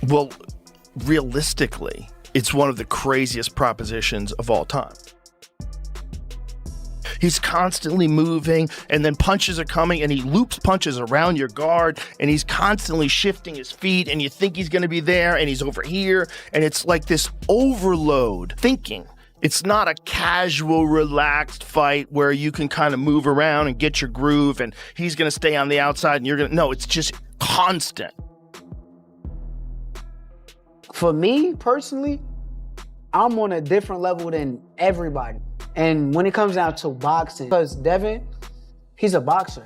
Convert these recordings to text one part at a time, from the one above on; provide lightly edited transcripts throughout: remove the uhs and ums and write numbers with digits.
Well, realistically, it's one of the craziest propositions of all time. He's constantly moving, and then punches are coming, and he loops punches around your guard, and he's constantly shifting his feet, and you think he's going to be there, and he's over here, and it's like this overload thinking. It's not a casual, relaxed fight where you can kind of move around and get your groove, and he's going to stay on the outside, and you're going to... No, it's just constant. For me, personally, I'm on a different level than everybody. And when it comes down to boxing, because Devin, he's a boxer.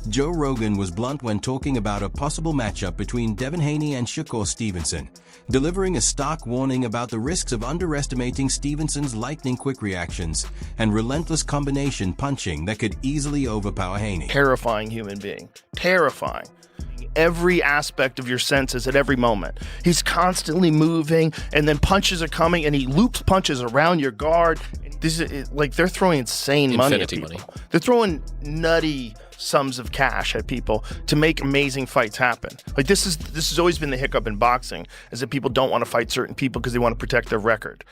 Joe Rogan was blunt when talking about a possible matchup between Devin Haney and Shakur Stevenson, delivering a stark warning about the risks of underestimating Stevenson's lightning-quick reactions and relentless combination punching that could easily overpower Haney. Terrifying human being. Terrifying. Every aspect of your senses at every moment. He's constantly moving, and then punches are coming, and he loops punches around your guard. This is like they're throwing insane money at people. They're throwing nutty sums of cash at people to make amazing fights happen. Like this has always been the hiccup in boxing, is that people don't want to fight certain people because they want to protect their record.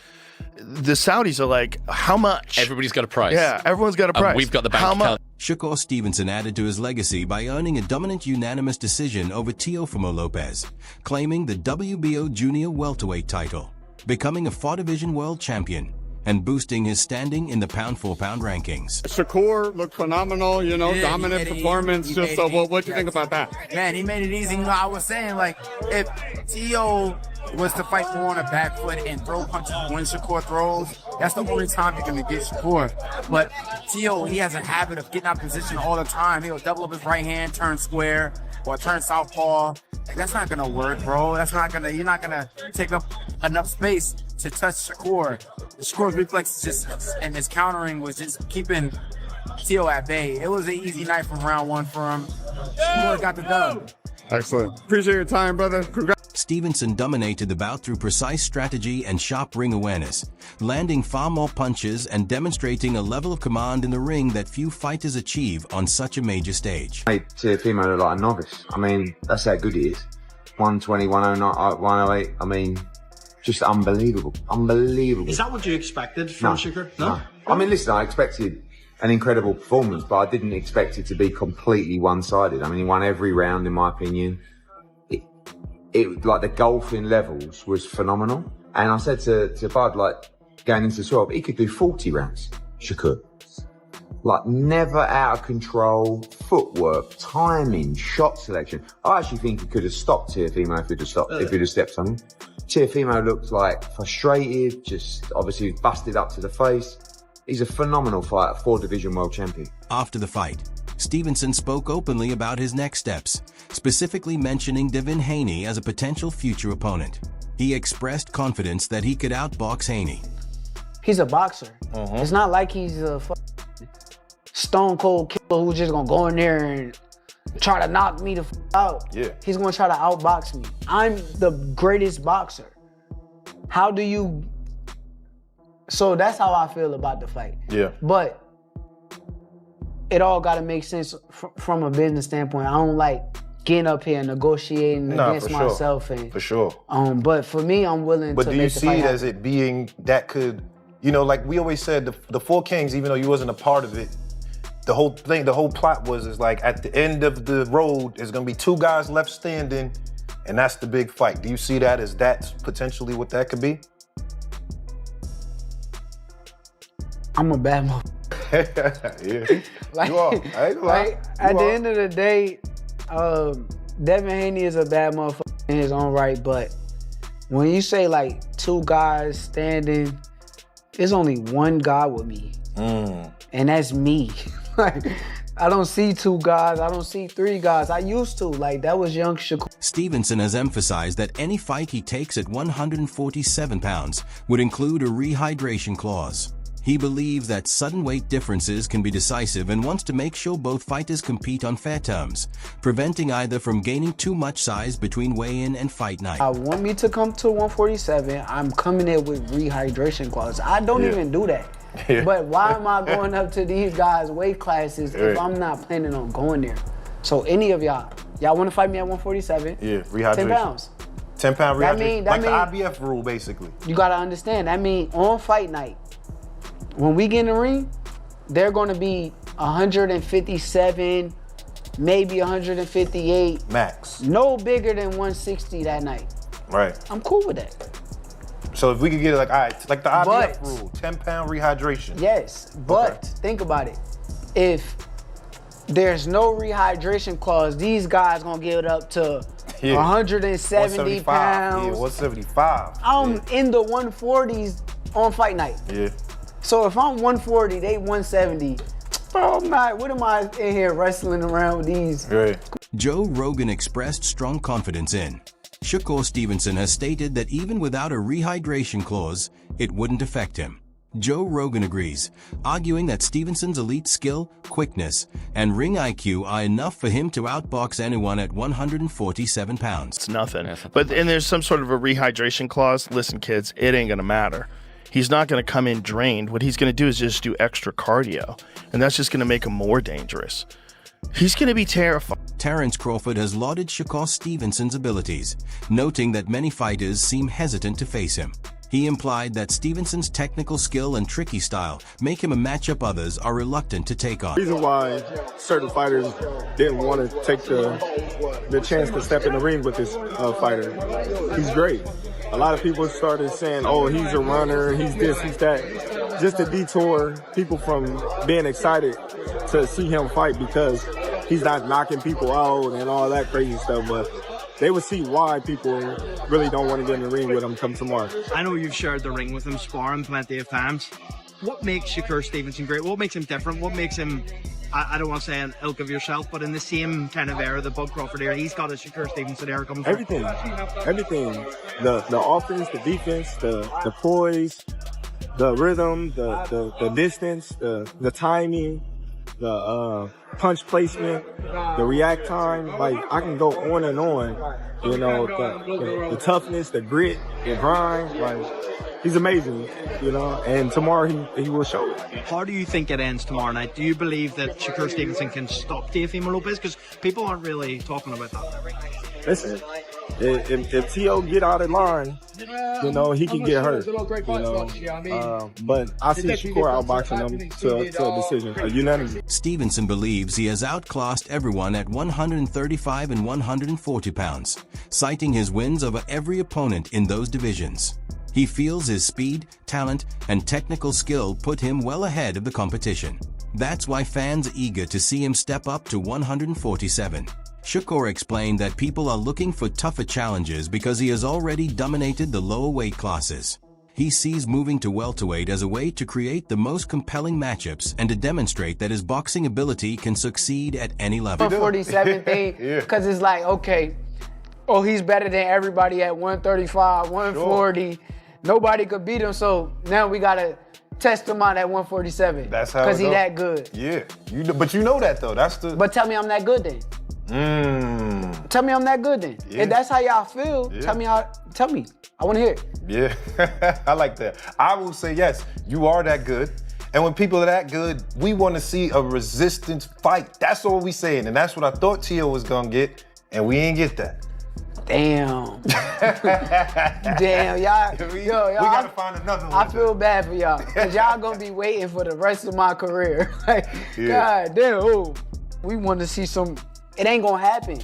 The Saudis are like, how much? Everybody's got a price. Yeah, everyone's got a price. We've got the bank account. Shakur Stevenson added to his legacy by earning a dominant unanimous decision over Teofimo Lopez, claiming the WBO junior welterweight title, becoming a 4-division world champion, and boosting his standing in the pound-for-pound rankings. Shakur looked phenomenal, dominant performance. What do you think about that? Man, he made it easy. I was saying, like, if Teo was to fight more on a back foot and throw punches when Shakur throws, that's the only time you're going to get Shakur. But Teo, he has a habit of getting out of position all the time. He'll double up his right hand, turn square, or turn southpaw. That's not going to work, bro. You're not going to take up enough space to touch Shakur. Shakur's reflexes and his countering was just keeping Teo at bay. It was an easy night from round one for him. Shakur got the dub. Excellent. Appreciate your time, brother. Congrats. Stevenson dominated the bout through precise strategy and sharp ring awareness, landing far more punches and demonstrating a level of command in the ring that few fighters achieve on such a major stage. Made Teofimo look like a novice. I mean, that's how good he is. 120, 109, 108. I mean, just unbelievable. Unbelievable. Is that what you expected from Shakur? No. I mean, listen, I expected an incredible performance, but I didn't expect it to be completely one-sided. I mean, he won every round, in my opinion. It like the golfing levels was phenomenal. And I said to Bud, like, going into 12, he could do 40 rounds, Shakur. Like, never out of control, footwork, timing, shot selection. I actually think he could have stopped Teofimo if he'd have stepped on him. Teofimo looked like frustrated, just obviously busted up to the face. He's a phenomenal fighter, 4-division world champion. After the fight, Stevenson spoke openly about his next steps, specifically mentioning Devin Haney as a potential future opponent. He expressed confidence that he could outbox Haney. He's a boxer. It's not like he's a stone cold killer who's just gonna go in there and try to knock me the out. Yeah. He's gonna try to outbox me. I'm the greatest boxer. How do you... So that's how I feel about the fight. Yeah. But it all gotta make sense from a business standpoint. I don't like getting up here and negotiating against myself. And, for sure. But for me, I'm willing to make the fight. But do you see it as it being that could, like we always said, the Four Kings, even though you wasn't a part of it, the whole plot is like at the end of the road, there's gonna be 2 guys left standing, and that's the big fight. Do you see that as that's potentially what that could be? I'm a bad motherfucker. Yeah, you are. I ain't gonna lie. At the end of the day, Devin Haney is a bad motherfucker in his own right, but when you say like 2 guys standing, there's only 1 guy with me, and that's me. Like, I don't see 2 guys, I don't see 3 guys. I used to, like, that was young Shakur. Stevenson has emphasized that any fight he takes at 147 pounds would include a rehydration clause. He believes that sudden weight differences can be decisive and wants to make sure both fighters compete on fair terms, preventing either from gaining too much size between weigh-in and fight night. I want me to come to 147, I'm coming in with rehydration clause. I don't even do that. But why am I going up to these guys' weight classes if I'm not planning on going there? So any of y'all want to fight me at 147? Yeah, rehydration. 10 pounds. 10-pound That rehydration. mean- Like that the IBF rule, basically. You gotta understand, that means on fight night, when we get in the ring, they're gonna be 157, maybe 158. Max. No bigger than 160 that night. Right. I'm cool with that. So if we could get it like, all right, like the IBF But- rule, 10-pound rehydration. Yes, but Okay. think about it. If there's no rehydration clause, these guys gonna give it up to 170 pounds. Yeah, 175. I'm in the 140s on fight night. Yeah. So if I'm 140, they 170. Bro, what am I in here wrestling around with these? Right. Joe Rogan expressed strong confidence in. Shakur Stevenson has stated that even without a rehydration clause, it wouldn't affect him. Joe Rogan agrees, arguing that Stevenson's elite skill, quickness, and ring IQ are enough for him to outbox anyone at 147 pounds. It's nothing. And there's some sort of a rehydration clause. Listen, kids, it ain't going to matter. He's not going to come in drained. What he's going to do is just do extra cardio, and that's just going to make him more dangerous. He's going to be terrified. Terrence Crawford has lauded Shakur Stevenson's abilities, noting that many fighters seem hesitant to face him. He implied that Stevenson's technical skill and tricky style make him a matchup others are reluctant to take on. The reason why certain fighters didn't want to take the chance to step in the ring with this fighter. He's great. A lot of people started saying, oh, he's a runner, he's this, he's that. Just to detour people from being excited to see him fight because he's not knocking people out and all that crazy stuff. But they would see why people really don't want to get in the ring with him come tomorrow. I know you've shared the ring with him, sparring plenty of times. What makes Shakur Stevenson great? What makes him different? What makes him, I don't want to say an ilk of yourself, but in the same kind of era, the Bud Crawford era, he's got a Shakur Stevenson era coming through. Everything. The offense, the defense, the poise, the rhythm, the distance, the timing, the punch placement, the react time. Like, I can go on and on. You know, the toughness, the grit, the grind. Like, he's amazing, you know, and tomorrow he will show it. How do you think it ends tomorrow night? Do you believe that Shakur Stevenson can stop Teofimo Lopez? Because people aren't really talking about that. Listen, if T.O. get out of line, you know, he can get hurt. You know, but I see Shakur outboxing him to a decision, a unanimous. Stevenson believes he has outclassed everyone at 135 and 140 pounds, citing his wins over every opponent in those divisions. He feels his speed, talent, and technical skill put him well ahead of the competition. That's why fans are eager to see him step up to 147. Shakur explained that people are looking for tougher challenges because he has already dominated the lower weight classes. He sees moving to welterweight as a way to create the most compelling matchups and to demonstrate that his boxing ability can succeed at any level. 147 thing, because it's like, okay, oh, he's better than everybody at 135, 140. Sure. Nobody could beat him, so now we got to test him out at 147. That's how because he that good. Yeah, but you know that, though. That's the... But tell me I'm that good then. Tell me I'm that good then. Yeah. If that's how y'all feel, tell me. I want to hear it. Yeah, I like that. I will say yes, you are that good. And when people are that good, we want to see a resistance fight. That's all we saying. And that's what I thought Tio was going to get, and we ain't get that. Damn. Damn, y'all. We got to find another one. I feel bad for y'all, because y'all going to be waiting for the rest of my career. God damn, we want to see some... It ain't gonna happen.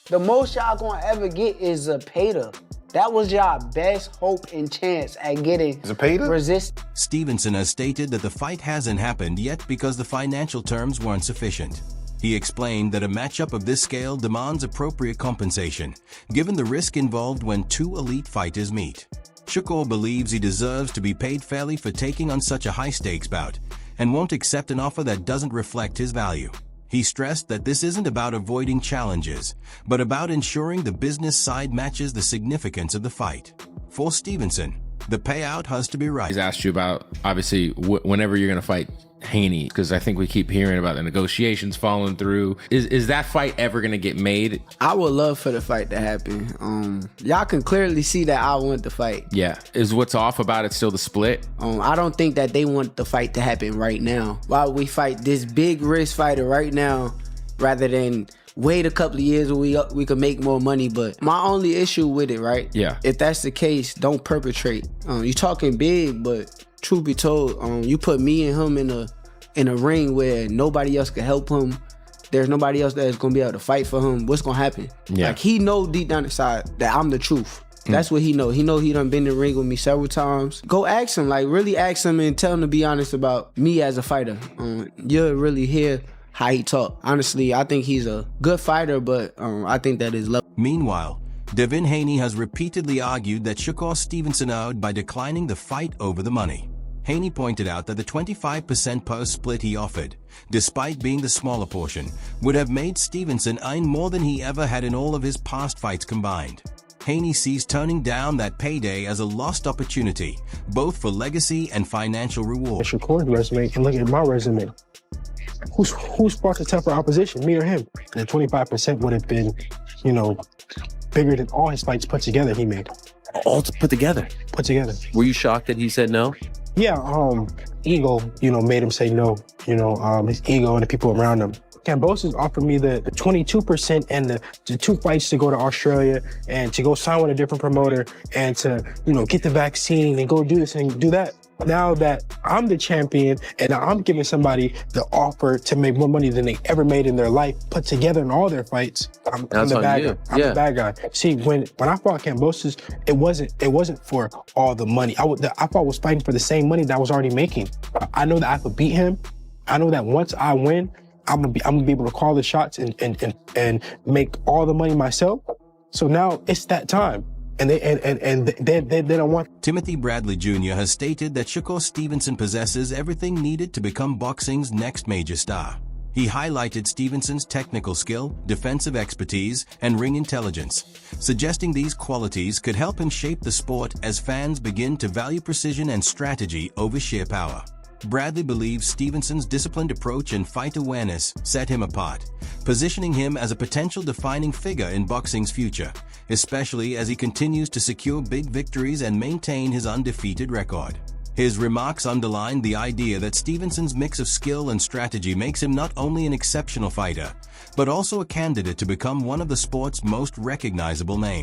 The most y'all gonna ever get is Zepeda. That was y'all best hope and chance at getting Zepeda? Resist. Stevenson has stated that the fight hasn't happened yet because the financial terms weren't sufficient. He explained that a matchup of this scale demands appropriate compensation, given the risk involved when two elite fighters meet. Shakur believes he deserves to be paid fairly for taking on such a high-stakes bout, and won't accept an offer that doesn't reflect his value. He stressed that this isn't about avoiding challenges, but about ensuring the business side matches the significance of the fight. For Stevenson, the payout has to be right. He's asked you about, obviously, whenever you're going to fight Haney, because I think we keep hearing about the negotiations falling through. Is that fight ever going to get made? I would love for the fight to happen. Y'all can clearly see that I want the fight. Yeah. Is what's off about it still the split? I don't think that they want the fight to happen right now. Why would we fight this big risk fighter right now rather than wait a couple of years where we could make more money. But my only issue with it, right? Yeah. If that's the case, don't perpetrate. You talking big, but truth be told, you put me and him in a ring where nobody else can help him. There's nobody else that's gonna be able to fight for him. What's gonna happen? Yeah. Like, he know deep down inside that I'm the truth. That's what he know. He know he done been in the ring with me several times. Go ask him, like really ask him and tell him to be honest about me as a fighter. You'll really hear how he talk. Honestly, I think he's a good fighter, but I think that his level. Meanwhile, Devin Haney has repeatedly argued that Shakur Stevenson owed by declining the fight over the money. Haney pointed out that the 25% purse split he offered, despite being the smaller portion, would have made Stevenson earn more than he ever had in all of his past fights combined. Haney sees turning down that payday as a lost opportunity, both for legacy and financial reward. Shakur's resume, and look at my resume. Who's fought the tougher opposition, me or him? And the 25% would have been, bigger than all his fights put together he made. All put together? Put together. Were you shocked that he said no? Yeah, ego, made him say no. His ego and the people around him. Kambosos offered me the 22% and the 2 fights to go to Australia and to go sign with a different promoter and to, get the vaccine and go do this and do that. Now that I'm the champion and I'm giving somebody the offer to make more money than they ever made in their life, put together in all their fights, I'm the bad guy. I'm the bad guy. See, when I fought Kambosos, it wasn't for all the money. I was fighting for the same money that I was already making. I know that I could beat him. I know that once I win, I'm gonna be able to call the shots and make all the money myself. So now it's that time. And they don't want. Timothy Bradley Jr. has stated that Shakur Stevenson possesses everything needed to become boxing's next major star. He highlighted Stevenson's technical skill, defensive expertise, and ring intelligence, suggesting these qualities could help him shape the sport as fans begin to value precision and strategy over sheer power. Bradley believes Stevenson's disciplined approach and fight awareness set him apart, positioning him as a potential defining figure in boxing's future, especially as he continues to secure big victories and maintain his undefeated record. His remarks underline the idea that Stevenson's mix of skill and strategy makes him not only an exceptional fighter, but also a candidate to become one of the sport's most recognizable names.